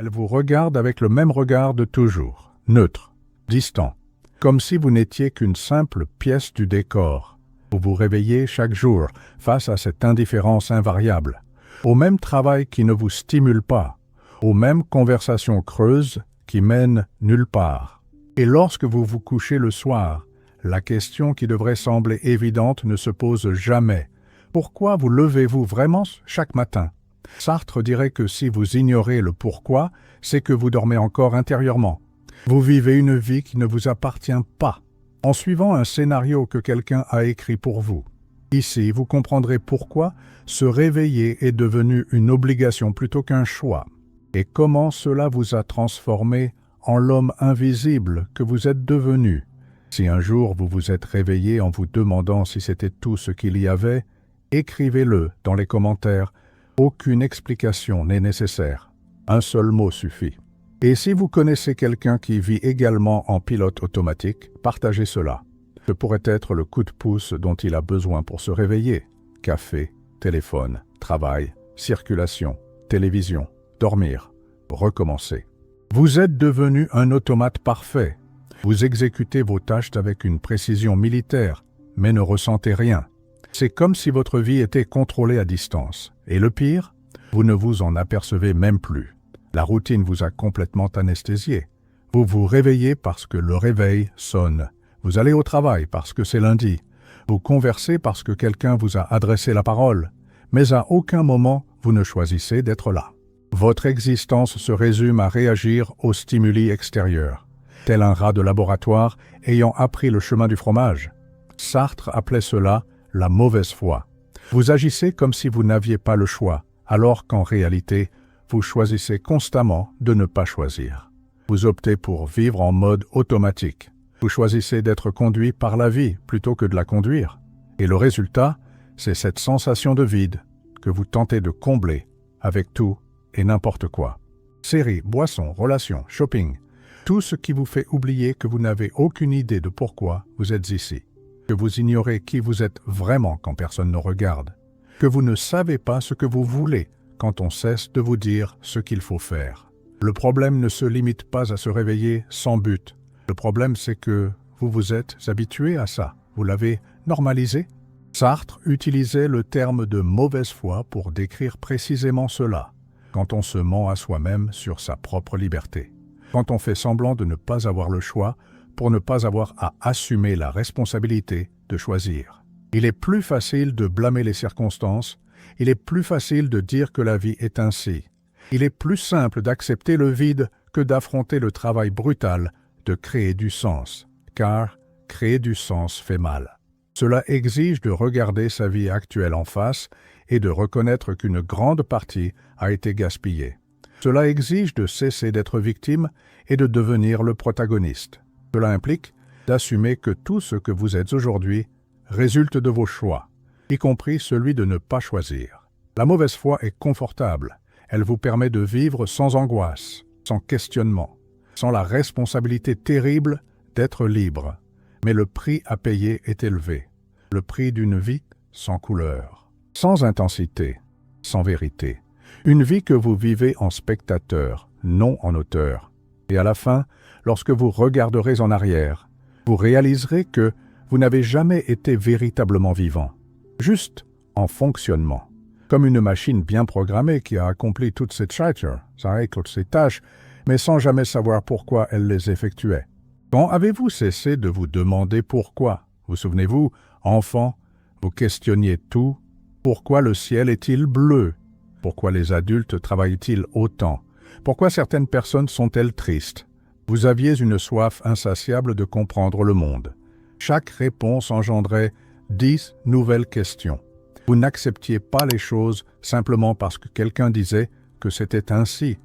Elle vous regarde avec le même regard de toujours, neutre, distant, comme si vous n'étiez qu'une simple pièce du décor. Vous vous réveillez chaque jour face à cette indifférence invariable, au même travail qui ne vous stimule pas, aux mêmes conversations creuses qui mènent nulle part. Et lorsque vous vous couchez le soir, la question qui devrait sembler évidente ne se pose jamais. Pourquoi vous levez-vous vraiment chaque matin? Sartre dirait que si vous ignorez le pourquoi, c'est que vous dormez encore intérieurement. Vous vivez une vie qui ne vous appartient pas, en suivant un scénario que quelqu'un a écrit pour vous. Ici, vous comprendrez pourquoi se réveiller est devenu une obligation plutôt qu'un choix, et comment cela vous a transformé en l'homme invisible que vous êtes devenu. Si un jour vous vous êtes réveillé en vous demandant si c'était tout ce qu'il y avait, écrivez-le dans les commentaires. Aucune explication n'est nécessaire. Un seul mot suffit. Et si vous connaissez quelqu'un qui vit également en pilote automatique, partagez cela. Ce pourrait être le coup de pouce dont il a besoin pour se réveiller. Café, téléphone, travail, circulation, télévision, dormir, recommencer. Vous êtes devenu un automate parfait. Vous exécutez vos tâches avec une précision militaire, mais ne ressentez rien. C'est comme si votre vie était contrôlée à distance. Et le pire, vous ne vous en apercevez même plus. La routine vous a complètement anesthésié. Vous vous réveillez parce que le réveil sonne. Vous allez au travail parce que c'est lundi. Vous conversez parce que quelqu'un vous a adressé la parole. Mais à aucun moment, vous ne choisissez d'être là. Votre existence se résume à réagir aux stimuli extérieurs, tel un rat de laboratoire ayant appris le chemin du fromage. Sartre appelait cela la mauvaise foi. Vous agissez comme si vous n'aviez pas le choix, alors qu'en réalité, vous choisissez constamment de ne pas choisir. Vous optez pour vivre en mode automatique. Vous choisissez d'être conduit par la vie plutôt que de la conduire. Et le résultat, c'est cette sensation de vide que vous tentez de combler avec tout et n'importe quoi. Séries, boissons, relations, shopping, tout ce qui vous fait oublier que vous n'avez aucune idée de pourquoi vous êtes ici, que vous ignorez qui vous êtes vraiment quand personne ne regarde, que vous ne savez pas ce que vous voulez quand on cesse de vous dire ce qu'il faut faire. Le problème ne se limite pas à se réveiller sans but. Le problème, c'est que vous vous êtes habitué à ça. Vous l'avez normalisé. Sartre utilisait le terme de mauvaise foi pour décrire précisément cela, quand on se ment à soi-même sur sa propre liberté, quand on fait semblant de ne pas avoir le choix pour ne pas avoir à assumer la responsabilité de choisir. Il est plus facile de blâmer les circonstances, il est plus facile de dire que la vie est ainsi. Il est plus simple d'accepter le vide que d'affronter le travail brutal de créer du sens, car créer du sens fait mal. Cela exige de regarder sa vie actuelle en face et de reconnaître qu'une grande partie a été gaspillée. Cela exige de cesser d'être victime et de devenir le protagoniste. Cela implique d'assumer que tout ce que vous êtes aujourd'hui résulte de vos choix, y compris celui de ne pas choisir. La mauvaise foi est confortable. Elle vous permet de vivre sans angoisse, sans questionnement, sans la responsabilité terrible d'être libre. Mais le prix à payer est élevé. Le prix d'une vie sans couleur, sans intensité, sans vérité. Une vie que vous vivez en spectateur, non en auteur. Et à la fin, lorsque vous regarderez en arrière, vous réaliserez que vous n'avez jamais été véritablement vivant, juste en fonctionnement, comme une machine bien programmée qui a accompli toutes ses tâches, mais sans jamais savoir pourquoi elle les effectuait. Quand avez-vous cessé de vous demander pourquoi? Vous souvenez-vous, enfant, vous questionniez tout. Pourquoi le ciel est-il bleu? Pourquoi les adultes travaillent-ils autant? Pourquoi certaines personnes sont-elles tristes? Vous aviez une soif insatiable de comprendre le monde. Chaque réponse engendrait 10 nouvelles questions. Vous n'acceptiez pas les choses simplement parce que quelqu'un disait que c'était ainsi.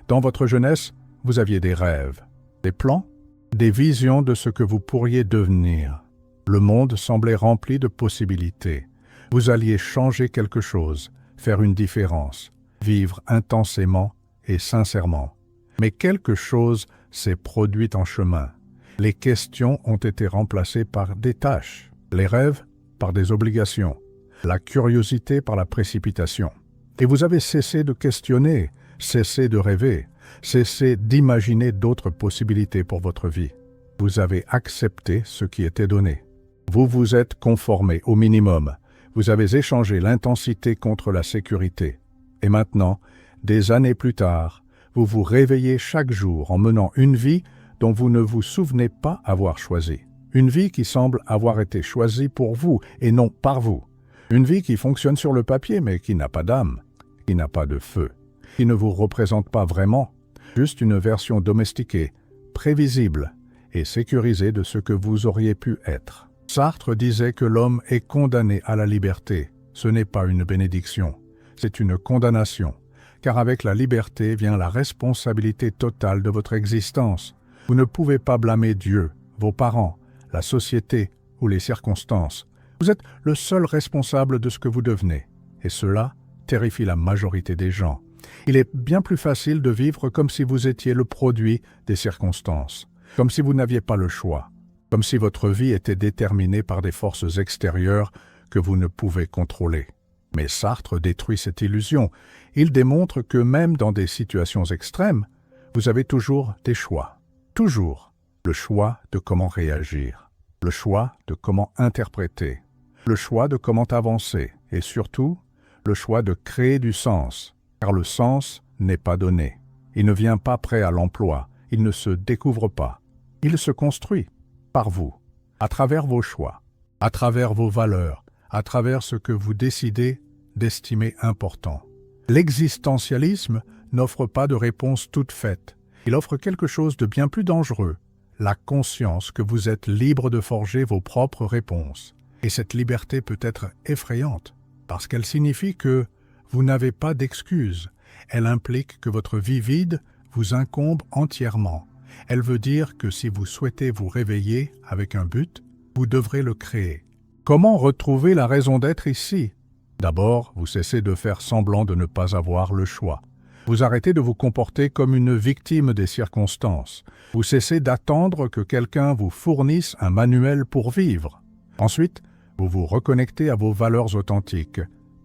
Dans votre jeunesse, vous aviez des rêves, des plans, des visions de ce que vous pourriez devenir. Le monde semblait rempli de possibilités. Vous alliez changer quelque chose, faire une différence, vivre intensément et sincèrement. Mais quelque chose s'est produit en chemin. Les questions ont été remplacées par des tâches, les rêves par des obligations, la curiosité par la précipitation. Et vous avez cessé de questionner, cessé de rêver. Cessez d'imaginer d'autres possibilités pour votre vie. Vous avez accepté ce qui était donné. Vous vous êtes conformé au minimum. Vous avez échangé l'intensité contre la sécurité. Et maintenant, des années plus tard, vous vous réveillez chaque jour en menant une vie dont vous ne vous souvenez pas avoir choisi. Une vie qui semble avoir été choisie pour vous et non par vous. Une vie qui fonctionne sur le papier mais qui n'a pas d'âme, qui n'a pas de feu, qui ne vous représente pas vraiment, juste une version domestiquée, prévisible et sécurisée de ce que vous auriez pu être. Sartre disait que l'homme est condamné à la liberté. Ce n'est pas une bénédiction, c'est une condamnation, car avec la liberté vient la responsabilité totale de votre existence. Vous ne pouvez pas blâmer Dieu, vos parents, la société ou les circonstances. Vous êtes le seul responsable de ce que vous devenez, et cela terrifie la majorité des gens. Il est bien plus facile de vivre comme si vous étiez le produit des circonstances, comme si vous n'aviez pas le choix, comme si votre vie était déterminée par des forces extérieures que vous ne pouvez contrôler. Mais Sartre détruit cette illusion. Il démontre que même dans des situations extrêmes, vous avez toujours des choix. Toujours le choix de comment réagir, le choix de comment interpréter, le choix de comment avancer et surtout, le choix de créer du sens, car le sens n'est pas donné. Il ne vient pas prêt à l'emploi, il ne se découvre pas. Il se construit par vous, à travers vos choix, à travers vos valeurs, à travers ce que vous décidez d'estimer important. L'existentialisme n'offre pas de réponse toute faite. Il offre quelque chose de bien plus dangereux, la conscience que vous êtes libre de forger vos propres réponses. Et cette liberté peut être effrayante, parce qu'elle signifie que vous n'avez pas d'excuses. Elle implique que votre vie vide vous incombe entièrement. Elle veut dire que si vous souhaitez vous réveiller avec un but, vous devrez le créer. Comment retrouver la raison d'être ici? D'abord, vous cessez de faire semblant de ne pas avoir le choix. Vous arrêtez de vous comporter comme une victime des circonstances. Vous cessez d'attendre que quelqu'un vous fournisse un manuel pour vivre. Ensuite, vous vous reconnectez à vos valeurs authentiques,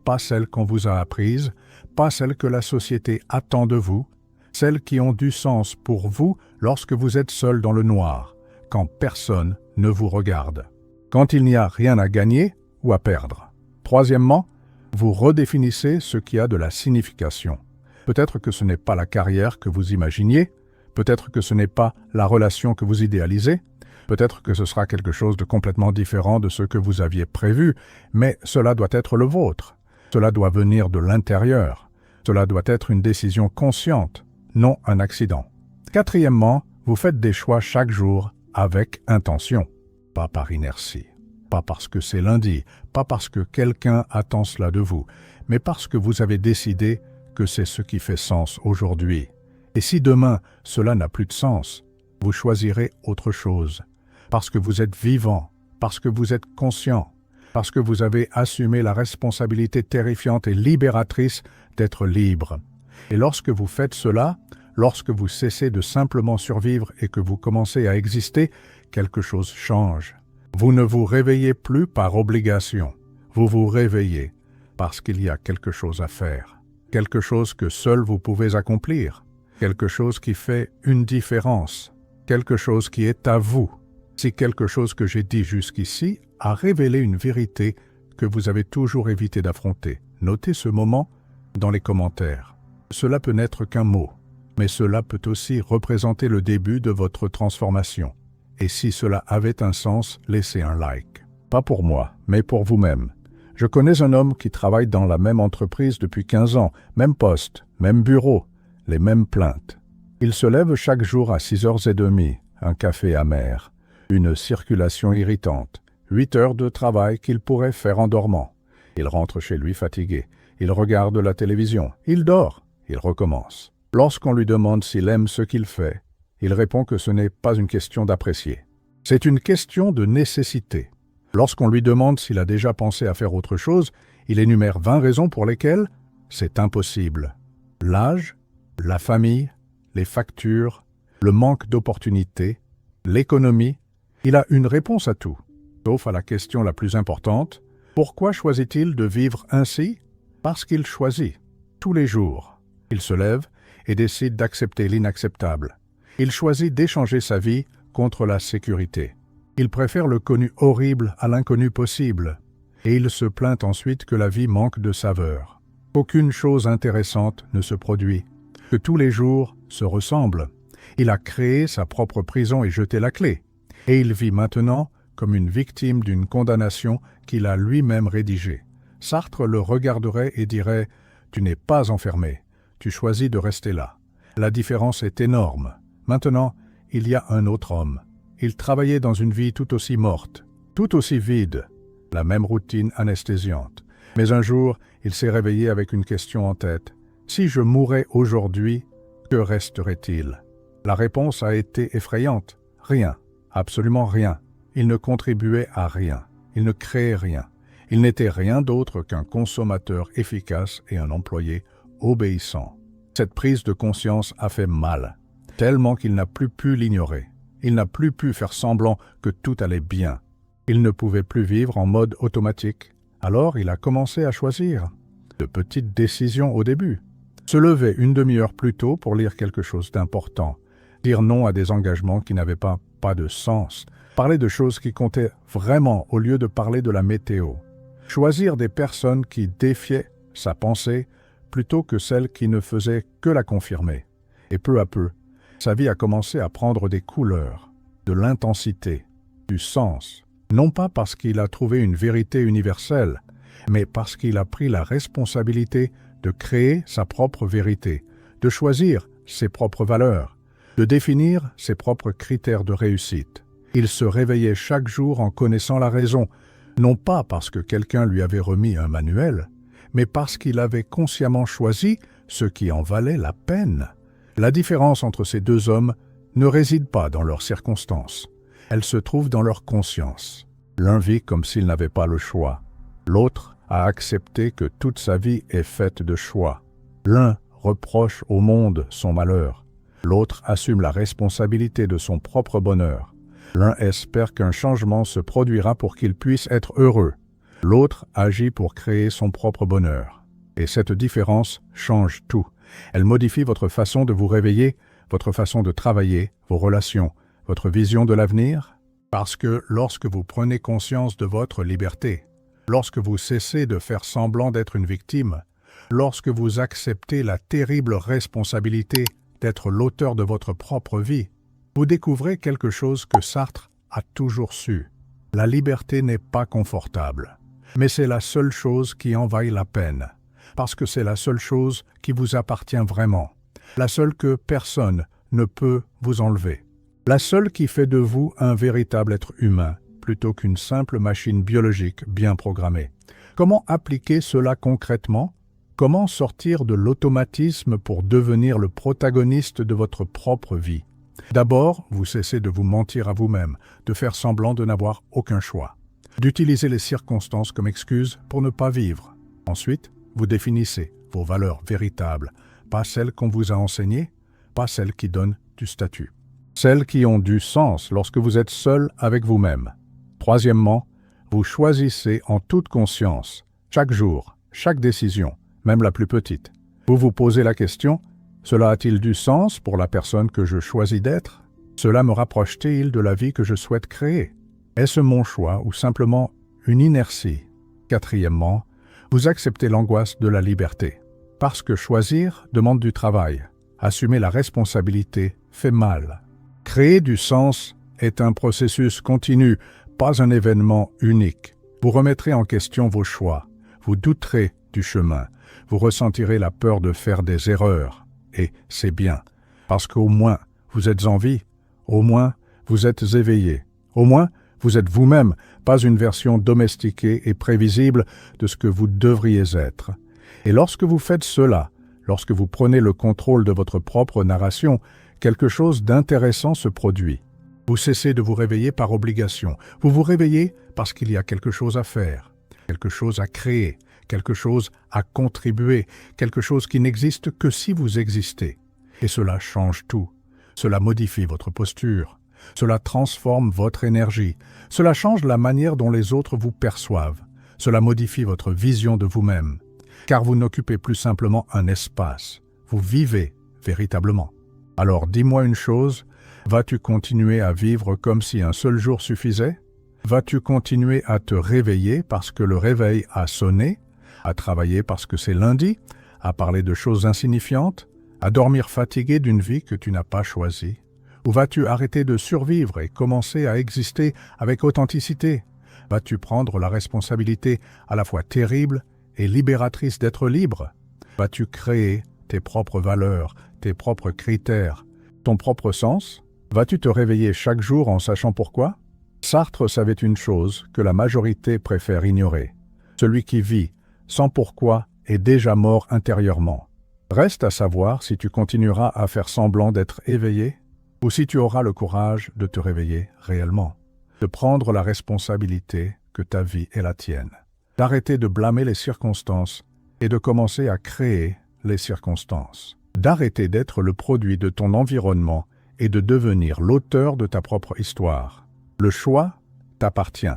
pas celles qu'on vous a apprises, pas celles que la société attend de vous, celles qui ont du sens pour vous lorsque vous êtes seul dans le noir, quand personne ne vous regarde, quand il n'y a rien à gagner ou à perdre. Troisièmement, vous redéfinissez ce qui a de la signification. Peut-être que ce n'est pas la carrière que vous imaginiez, peut-être que ce n'est pas la relation que vous idéalisez, peut-être que ce sera quelque chose de complètement différent de ce que vous aviez prévu, mais cela doit être le vôtre. Cela doit venir de l'intérieur. Cela doit être une décision consciente, non un accident. Quatrièmement, vous faites des choix chaque jour avec intention, pas par inertie, pas parce que c'est lundi, pas parce que quelqu'un attend cela de vous, mais parce que vous avez décidé que c'est ce qui fait sens aujourd'hui. Et si demain, cela n'a plus de sens, vous choisirez autre chose. Parce que vous êtes vivant, parce que vous êtes conscient, parce que vous avez assumé la responsabilité terrifiante et libératrice d'être libre. Et lorsque vous faites cela, lorsque vous cessez de simplement survivre et que vous commencez à exister, quelque chose change. Vous ne vous réveillez plus par obligation. Vous vous réveillez parce qu'il y a quelque chose à faire. Quelque chose que seul vous pouvez accomplir, quelque chose qui fait une différence, quelque chose qui est à vous. Si quelque chose que j'ai dit jusqu'ici a révélé une vérité que vous avez toujours évité d'affronter, notez ce moment dans les commentaires. Cela peut n'être qu'un mot, mais cela peut aussi représenter le début de votre transformation. Et si cela avait un sens, laissez un like. Pas pour moi, mais pour vous-même. Je connais un homme qui travaille dans la même entreprise depuis 15 ans, même poste, même bureau, les mêmes plaintes. Il se lève chaque jour à 6h30, un café amer, une circulation irritante, 8 heures de travail qu'il pourrait faire en dormant. Il rentre chez lui fatigué, il regarde la télévision, il dort, il recommence. Lorsqu'on lui demande s'il aime ce qu'il fait, il répond que ce n'est pas une question d'apprécier. C'est une question de nécessité. Lorsqu'on lui demande s'il a déjà pensé à faire autre chose, il énumère 20 raisons pour lesquelles c'est impossible. L'âge, la famille, les factures, le manque d'opportunités, l'économie. Il a une réponse à tout, sauf à la question la plus importante. Pourquoi choisit-il de vivre ainsi? Parce qu'il choisit, tous les jours. Il se lève et décide d'accepter l'inacceptable. Il choisit d'échanger sa vie contre la sécurité. Il préfère le connu horrible à l'inconnu possible. Et il se plaint ensuite que la vie manque de saveur. Qu'aucune chose intéressante ne se produit. Que tous les jours se ressemblent. Il a créé sa propre prison et jeté la clé. Et il vit maintenant comme une victime d'une condamnation qu'il a lui-même rédigée. Sartre le regarderait et dirait « Tu n'es pas enfermé, tu choisis de rester là. La différence est énorme. Maintenant, il y a un autre homme. Il travaillait dans une vie tout aussi morte, tout aussi vide, la même routine anesthésiante. Mais un jour, il s'est réveillé avec une question en tête. Si je mourais aujourd'hui, que resterait-il? La réponse a été effrayante. Rien, absolument rien. Il ne contribuait à rien. Il ne créait rien. Il n'était rien d'autre qu'un consommateur efficace et un employé obéissant. Cette prise de conscience a fait mal, tellement qu'il n'a plus pu l'ignorer. Il n'a plus pu faire semblant que tout allait bien. Il ne pouvait plus vivre en mode automatique. Alors il a commencé à choisir. De petites décisions au début. Se lever une demi-heure plus tôt pour lire quelque chose d'important. Dire non à des engagements qui n'avaient pas de sens. Parler de choses qui comptaient vraiment au lieu de parler de la météo. Choisir des personnes qui défiaient sa pensée plutôt que celles qui ne faisaient que la confirmer. Et peu à peu, sa vie a commencé à prendre des couleurs, de l'intensité, du sens. Non pas parce qu'il a trouvé une vérité universelle, mais parce qu'il a pris la responsabilité de créer sa propre vérité, de choisir ses propres valeurs, de définir ses propres critères de réussite. Il se réveillait chaque jour en connaissant la raison, non pas parce que quelqu'un lui avait remis un manuel, mais parce qu'il avait consciemment choisi ce qui en valait la peine. La différence entre ces deux hommes ne réside pas dans leurs circonstances. Elle se trouve dans leur conscience. L'un vit comme s'il n'avait pas le choix. L'autre a accepté que toute sa vie est faite de choix. L'un reproche au monde son malheur. L'autre assume la responsabilité de son propre bonheur. L'un espère qu'un changement se produira pour qu'il puisse être heureux. L'autre agit pour créer son propre bonheur. Et cette différence change tout. Elle modifie votre façon de vous réveiller, votre façon de travailler, vos relations, votre vision de l'avenir. Parce que lorsque vous prenez conscience de votre liberté, lorsque vous cessez de faire semblant d'être une victime, lorsque vous acceptez la terrible responsabilité d'être l'auteur de votre propre vie, vous découvrez quelque chose que Sartre a toujours su. La liberté n'est pas confortable, mais c'est la seule chose qui en vaille la peine, parce que c'est la seule chose qui vous appartient vraiment, la seule que personne ne peut vous enlever, la seule qui fait de vous un véritable être humain, plutôt qu'une simple machine biologique bien programmée. Comment appliquer cela concrètement? Comment sortir de l'automatisme pour devenir le protagoniste de votre propre vie? D'abord, vous cessez de vous mentir à vous-même, de faire semblant de n'avoir aucun choix, d'utiliser les circonstances comme excuse pour ne pas vivre. Ensuite, vous définissez vos valeurs véritables, pas celles qu'on vous a enseignées, pas celles qui donnent du statut. Celles qui ont du sens lorsque vous êtes seul avec vous-même. Troisièmement, vous choisissez en toute conscience, chaque jour, chaque décision, même la plus petite. Vous vous posez la question, cela a-t-il du sens pour la personne que je choisis d'être? Cela me rapproche-t-il de la vie que je souhaite créer? Est-ce mon choix ou simplement une inertie? Quatrièmement, vous acceptez l'angoisse de la liberté. Parce que choisir demande du travail. Assumer la responsabilité fait mal. Créer du sens est un processus continu, pas un événement unique. Vous remettrez en question vos choix. Vous douterez du chemin. Vous ressentirez la peur de faire des erreurs. Et c'est bien, parce qu'au moins vous êtes en vie, au moins vous êtes éveillé, au moins vous êtes vous-même, pas une version domestiquée et prévisible de ce que vous devriez être. Et lorsque vous faites cela, lorsque vous prenez le contrôle de votre propre narration, quelque chose d'intéressant se produit. Vous cessez de vous réveiller par obligation, vous vous réveillez parce qu'il y a quelque chose à faire, quelque chose à créer, quelque chose à contribuer, quelque chose qui n'existe que si vous existez. Et cela change tout. Cela modifie votre posture. Cela transforme votre énergie. Cela change la manière dont les autres vous perçoivent. Cela modifie votre vision de vous-même. Car vous n'occupez plus simplement un espace. Vous vivez véritablement. Alors dis-moi une chose, vas-tu continuer à vivre comme si un seul jour suffisait? Vas-tu continuer à te réveiller parce que le réveil a sonné, à travailler parce que c'est lundi, à parler de choses insignifiantes, à dormir fatigué d'une vie que tu n'as pas choisie? Ou vas-tu arrêter de survivre et commencer à exister avec authenticité? Vas-tu prendre la responsabilité à la fois terrible et libératrice d'être libre? Vas-tu créer tes propres valeurs, tes propres critères, ton propre sens? Vas-tu te réveiller chaque jour en sachant pourquoi? Sartre savait une chose que la majorité préfère ignorer. Celui qui vit sans pourquoi est déjà mort intérieurement. Reste à savoir si tu continueras à faire semblant d'être éveillé ou si tu auras le courage de te réveiller réellement, de prendre la responsabilité que ta vie est la tienne, d'arrêter de blâmer les circonstances et de commencer à créer les circonstances, d'arrêter d'être le produit de ton environnement et de devenir l'auteur de ta propre histoire. Le choix t'appartient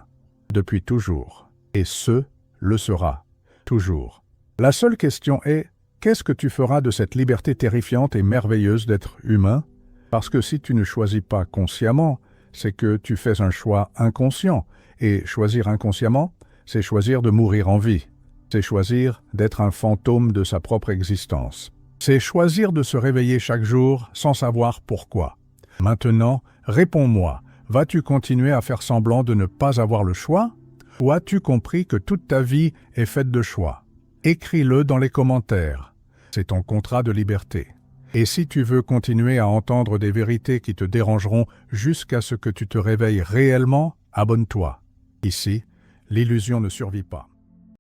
depuis toujours, et ce le sera toujours. La seule question est, qu'est-ce que tu feras de cette liberté terrifiante et merveilleuse d'être humain? Parce que si tu ne choisis pas consciemment, c'est que tu fais un choix inconscient, et choisir inconsciemment, c'est choisir de mourir en vie. C'est choisir d'être un fantôme de sa propre existence. C'est choisir de se réveiller chaque jour sans savoir pourquoi. Maintenant, réponds-moi, vas-tu continuer à faire semblant de ne pas avoir le choix? Ou as-tu compris que toute ta vie est faite de choix? Écris-le dans les commentaires. C'est ton contrat de liberté. Et si tu veux continuer à entendre des vérités qui te dérangeront jusqu'à ce que tu te réveilles réellement, abonne-toi. Ici, l'illusion ne survit pas.